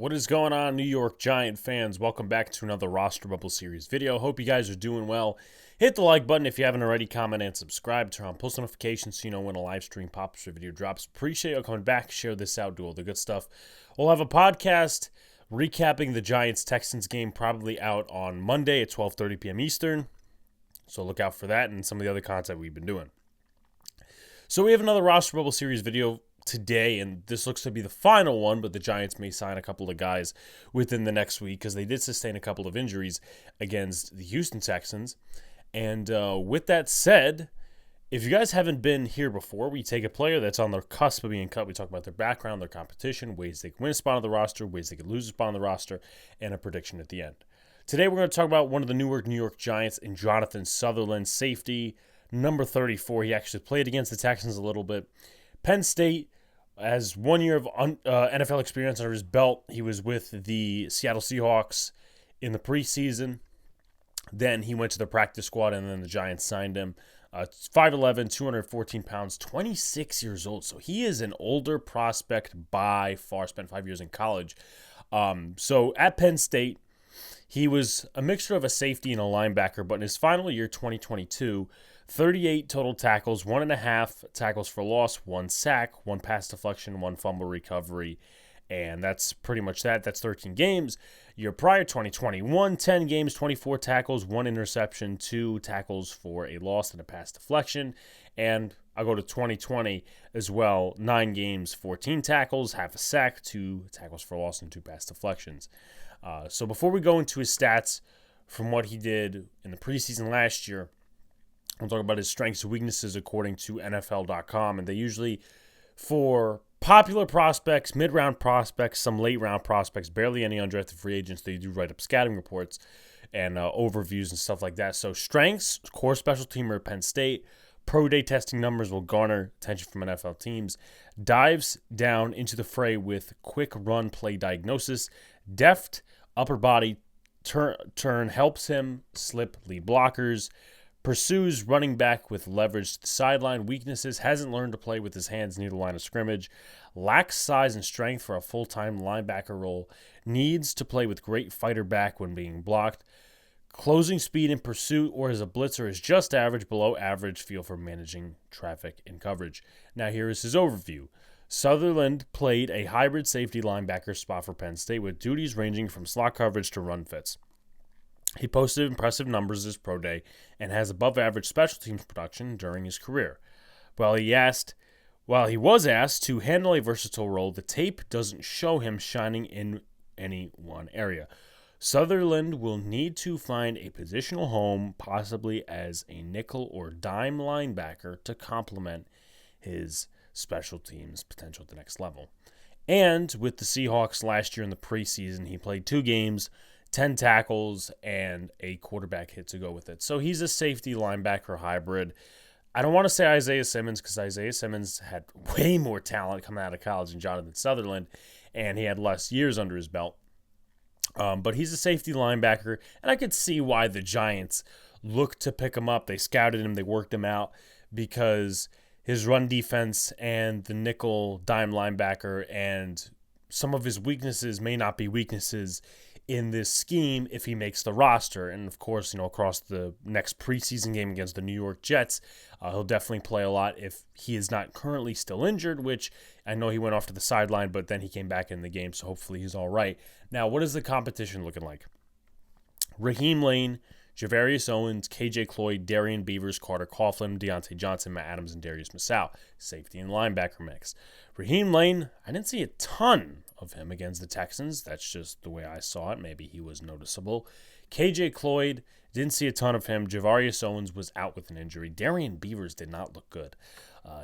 What is going on, New York Giant fans? Welcome back to another Roster Bubble Series video. Hope you guys are doing well. Hit the like button if you haven't already, comment and subscribe. Turn on post notifications so you know when a live stream pops or video drops. Appreciate you coming back. Share this out. Do all the good stuff. We'll have a podcast recapping the Giants-Texans game probably out on Monday at 12:30 p.m. Eastern. So look out for that and some of the other content we've been doing. So we have another Roster Bubble Series video today, and this looks to be the final one, but the Giants may sign a couple of guys within the next week because they did sustain a couple of injuries against the Houston Texans. And with that said, if you guys haven't been here before, we take a player that's on the cusp of being cut. We talk about their background, their competition, ways they can win a spot on the roster, ways they can lose a spot on the roster, and a prediction at the end. Today we're going to talk about one of the newer New York Giants in Jonathan Sutherland, safety, number 34. He actually played against the Texans a little bit. Penn State has 1 year of NFL experience under his belt. He was with the Seattle Seahawks in the preseason. Then he went to the practice squad, and then the Giants signed him. 5'11", 214 pounds, 26 years old. So he is an older prospect by far. Spent 5 years in college. So at Penn State, he was a mixture of a safety and a linebacker, but in his final year, 2022, 38 total tackles, 1.5 tackles for loss, 1 sack, 1 pass deflection, 1 fumble recovery, and that's pretty much that. That's 13 games. Year prior, 2021, 10 games, 24 tackles, 1 interception, 2 tackles for a loss and a pass deflection, and I'll go to 2020 as well, 9 games, 14 tackles, half a sack, 2 tackles for loss, and 2 pass deflections. So before we go into his stats from what he did in the preseason last year, we'll talk about his strengths and weaknesses according to NFL.com. And they usually, for popular prospects, mid-round prospects, some late-round prospects, barely any undrafted free agents, they do write up scouting reports and overviews and stuff like that. So strengths, core special teamer at Penn State. Pro day testing numbers will garner attention from NFL teams. Dives down into the fray with quick run play diagnosis. Deft upper body turn helps him slip lead blockers. Pursues running back with leverage to the sideline. Weaknesses, hasn't learned to play with his hands near the line of scrimmage. Lacks size and strength for a full-time linebacker role. Needs to play with great fighter back when being blocked. Closing speed in pursuit or as a blitzer is just average, below average feel for managing traffic and coverage. Now here is his overview. Sutherland played a hybrid safety linebacker spot for Penn State with duties ranging from slot coverage to run fits. He posted impressive numbers this pro day and has above-average special teams production during his career. While he was asked to handle a versatile role, the tape doesn't show him shining in any one area. Sutherland will need to find a positional home, possibly as a nickel or dime linebacker, to complement his special teams potential at the next level. And with the Seahawks last year in the preseason, he played 2 games, 10 tackles, and a quarterback hit to go with it. So he's a safety linebacker hybrid. I don't want to say Isaiah Simmons because Isaiah Simmons had way more talent coming out of college than Jonathan Sutherland, and he had less years under his belt. But he's a safety linebacker, and I could see why the Giants looked to pick him up. They scouted him, they worked him out because his run defense and the nickel dime linebacker and some of his weaknesses may not be weaknesses in this scheme if he makes the roster. And of course, across the next preseason game against the New York Jets, he'll definitely play a lot if he is not currently still injured, which I know he went off to the sideline, but then he came back in the game, so hopefully he's all right. Now, what is the competition looking like? Raheem Lane, Javarius Owens, KJ Cloyd, Darian Beavers, Carter Coughlin, Deontay Johnson, Matt Adams, and Darius Masau. Safety and linebacker mix. Raheem Lane, I didn't see a ton of him against the Texans. That's just the way I saw it. Maybe he was noticeable. KJ Cloyd, didn't see a ton of him. Javarius Owens was out with an injury. Darian Beavers did not look good.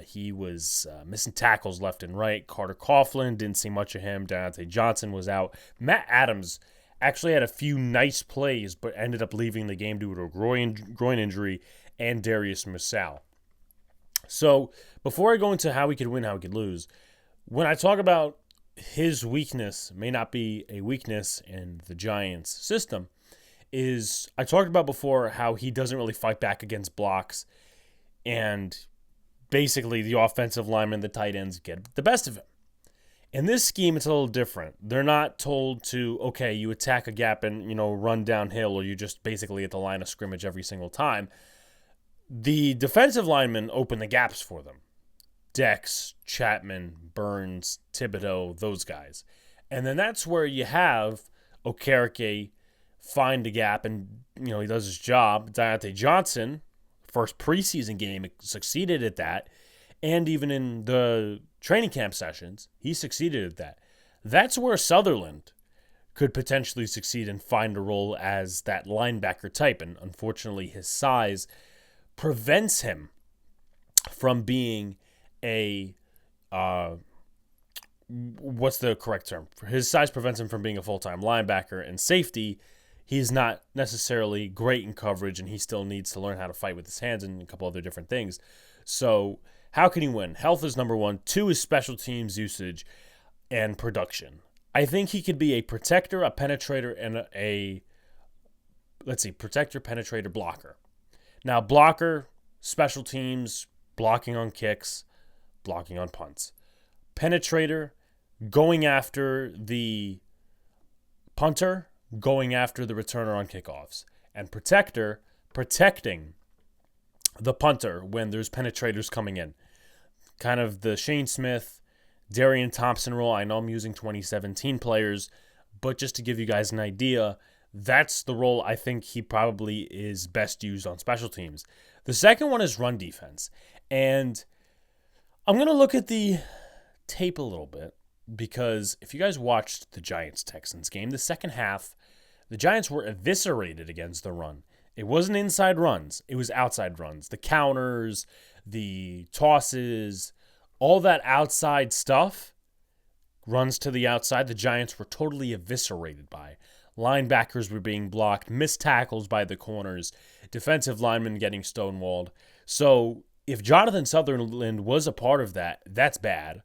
He was missing tackles left and right. Carter Coughlin, didn't see much of him. Deontay Johnson was out. Matt Adams actually had a few nice plays, but ended up leaving the game due to a groin injury, and Darius Masau. So before I go into how he could win, how he could lose, when I talk about his weakness may not be a weakness in the Giants system, is I talked about before how he doesn't really fight back against blocks, and basically the offensive linemen, the tight ends, get the best of him. In this scheme, it's a little different. They're not told to, okay, you attack a gap and, run downhill, or you just basically at the line of scrimmage every single time. The defensive linemen open the gaps for them. Dex, Chapman, Burns, Thibodeau, those guys. And then that's where you have Okereke find a gap, and, he does his job. Deontay Johnson, first preseason game, succeeded at that. And even in the training camp sessions, he succeeded at that. That's where Sutherland could potentially succeed and find a role as that linebacker type. And unfortunately, his size prevents him from being a what's the correct term? His size prevents him from being a full-time linebacker, and safety, he's not necessarily great in coverage, and he still needs to learn how to fight with his hands and a couple other different things. So how can he win? Health is number one. 2 is special teams usage and production. I think he could be a protector, a penetrator, and protector, penetrator, blocker. Now, blocker, special teams, blocking on kicks, blocking on punts. Penetrator, going after the punter, going after the returner on kickoffs. And protector, protecting the punter when there's penetrators coming in. Kind of the Shane Smith, Darian Thompson role. I know I'm using 2017 players, but just to give you guys an idea, that's the role I think he probably is best used on special teams. The second one is run defense. And I'm going to look at the tape a little bit, because if you guys watched the Giants-Texans game, the second half, the Giants were eviscerated against the run. It wasn't inside runs. It was outside runs. The counters, the tosses, all that outside stuff, runs to the outside, the Giants were totally eviscerated by. Linebackers were being blocked, missed tackles by the corners, defensive linemen getting stonewalled. So if Jonathan Sutherland was a part of that, that's bad.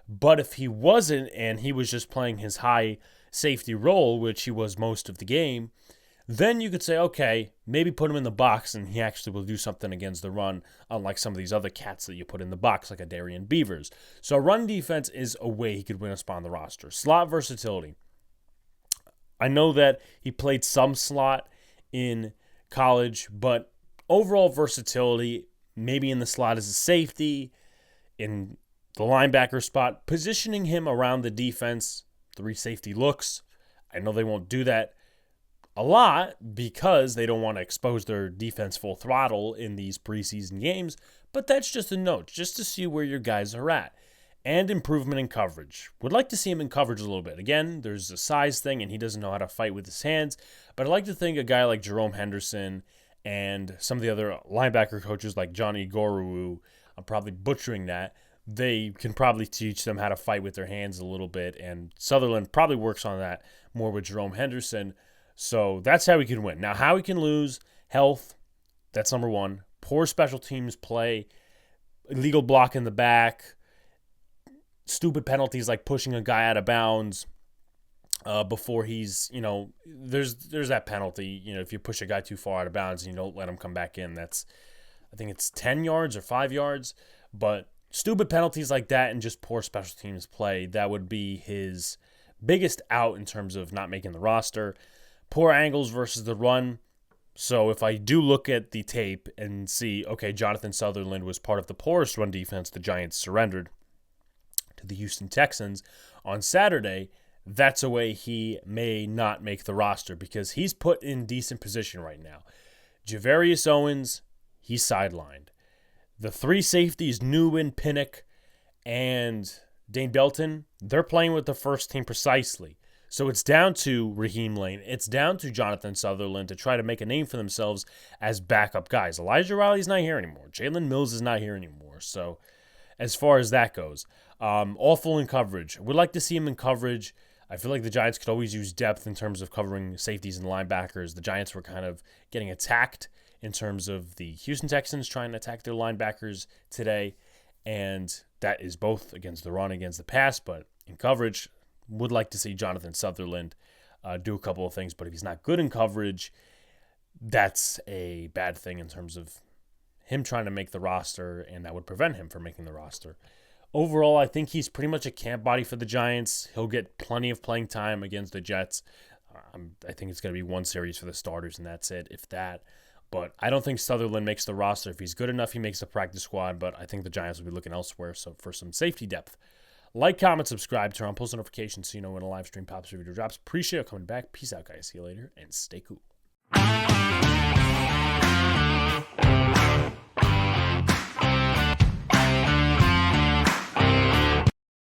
But if he wasn't, and he was just playing his high safety role, which he was most of the game, then you could say, okay, maybe put him in the box and he actually will do something against the run, unlike some of these other cats that you put in the box, like a Darian Beavers. So run defense is a way he could win a spot on the roster. Slot versatility. I know that he played some slot in college, but overall versatility, maybe in the slot as a safety, in the linebacker spot, positioning him around the defense, 3 safety looks. I know they won't do that a lot because they don't want to expose their defense full throttle in these preseason games, but that's just a note, just to see where your guys are at. And improvement in coverage. Would like to see him in coverage a little bit. Again, there's a size thing, and he doesn't know how to fight with his hands, but I'd like to think a guy like Jerome Henderson and some of the other linebacker coaches like Johnny Gorowu, I'm probably butchering that, they can probably teach them how to fight with their hands a little bit, and Sutherland probably works on that more with Jerome Henderson. So that's how he can win. Now, how he can lose, health, that's number one. Poor special teams play, illegal block in the back, stupid penalties like pushing a guy out of bounds before he's, there's that penalty, if you push a guy too far out of bounds and you don't let him come back in, that's, I think it's 10 yards or 5 yards, but stupid penalties like that and just poor special teams play, that would be his biggest out in terms of not making the roster. Poor angles versus the run. So if I do look at the tape and see, okay, Jonathan Sutherland was part of the poorest run defense the Giants surrendered to the Houston Texans on Saturday, that's a way he may not make the roster because he's put in decent position right now. Javarius Owens, he's sidelined. The 3 safeties, Newman, Pinnock, and Dane Belton, they're playing with the first team precisely. So it's down to Raheem Lane. It's down to Jonathan Sutherland to try to make a name for themselves as backup guys. Elijah Riley's not here anymore. Jalen Mills is not here anymore. So as far as that goes, awful in coverage. Would like to see him in coverage. I feel like the Giants could always use depth in terms of covering safeties and linebackers. The Giants were kind of getting attacked in terms of the Houston Texans trying to attack their linebackers today. And that is both against the run and against the pass. But in coverage, would like to see Jonathan Sutherland do a couple of things. But if he's not good in coverage, that's a bad thing in terms of him trying to make the roster, and that would prevent him from making the roster. Overall, I think he's pretty much a camp body for the Giants. He'll get plenty of playing time against the Jets. I think it's going to be one series for the starters, and that's it, if that. But I don't think Sutherland makes the roster. If he's good enough, he makes the practice squad, but I think the Giants will be looking elsewhere for some safety depth. Like, comment, subscribe, turn on post notifications so you know when a live stream pops or video drops. Appreciate you coming back. Peace out, guys. See you later, and stay cool.